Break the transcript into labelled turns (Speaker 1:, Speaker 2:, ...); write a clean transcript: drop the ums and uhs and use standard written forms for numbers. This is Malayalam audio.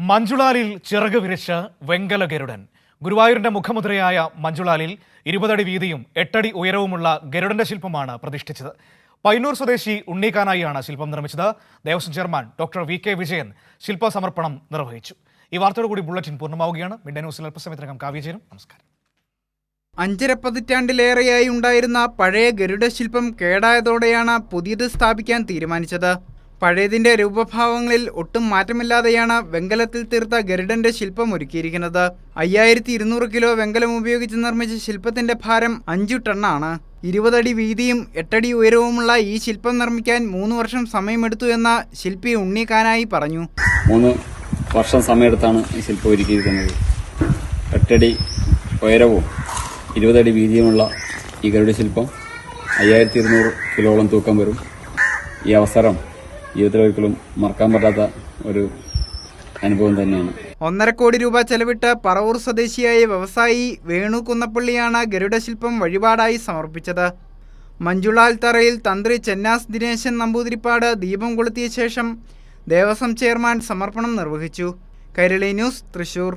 Speaker 1: മഞ്ജുളാലിൽ ചിറക് വിരിച്ച് വെങ്കല ഗരുഡൻ. ഗുരുവായൂരിന്റെ മുഖമുദ്രയായ മഞ്ജുളാലിൽ 20 അടി വീതിയും 8 അടി ഉയരവുമുള്ള ഗരുഡന്റെ ശില്പമാണ് പ്രതിഷ്ഠിച്ചത്. പയ്യന്നൂർ സ്വദേശി ഉണ്ണിക്കാനായിയാണ് ശില്പം നിർമ്മിച്ചത്. Devaswom chairman doctor V K Vijayan ശില്പ സമർപ്പണം നിർവഹിച്ചു. ഈ വാർത്തയോടുകൂടി ബുള്ളറ്റിൻ പൂർണ്ണമാവുകയാണ്. മിഡ് ന്യൂസിൽ അല്പസമയത്തിനകം കാവ്യചേരും. നമസ്കാരം.
Speaker 2: 5.5 പതിറ്റാണ്ടിലേറെയായി ഉണ്ടായിരുന്ന പഴയ ഗരുഡ ശില്പം കേടായതോടെയാണ് പുതിയത് സ്ഥാപിക്കാൻ തീരുമാനിച്ചത്. പഴയതിന്റെ രൂപഭാവങ്ങളിൽ ഒട്ടും മാറ്റമില്ലാതെയാണ് വെങ്കലത്തിൽ തീർത്ത ഗരുഡന്റെ ശില്പം ഒരുക്കിയിരിക്കുന്നത്. 5200 കിലോ വെങ്കലം ഉപയോഗിച്ച് നിർമ്മിച്ച ശില്പത്തിന്റെ ഭാരം 5 ടണ്ണാണ്. 20 അടി വീതിയും 8 അടി ഉയരവുമുള്ള ഈ ശില്പം നിർമ്മിക്കാൻ 3 വർഷം സമയമെടുത്തു എന്ന് ശില്പി ഉണ്ണിക്കാനായി പറഞ്ഞു.
Speaker 3: 3 വർഷം സമയമെടുത്താണ് ഈ ശില്പം ഒരുക്കിയിരിക്കുന്നത്. 8 അടി ഉയരവും 20 അടി വീതിയുമുള്ള ഈ ഗരുഡ ശില്പം 5200 കിലോളം തൂക്കം വരും. ഈ അവസരം ജീവിതത്തിൽ ഒരിക്കലും മറക്കാൻ പറ്റാത്ത ഒരു അനുഭവം തന്നെയാണ്.
Speaker 2: 1.5 കോടി രൂപ ചെലവിട്ട് പറവൂർ സ്വദേശിയായ വ്യവസായി വേണു കുന്നപ്പള്ളിയാണ് ഗരുഡ ശില്പം വഴിപാടായി സമർപ്പിച്ചത്. മഞ്ജുളാൽ തറയിൽ തന്ത്രി ചെന്നാസ് ദിനേശൻ നമ്പൂതിരിപ്പാട് ദീപം കൊളുത്തിയ ശേഷം ദേവസ്വം ചെയർമാൻ സമർപ്പണം നിർവഹിച്ചു. കൈരളി ന്യൂസ്, തൃശൂർ.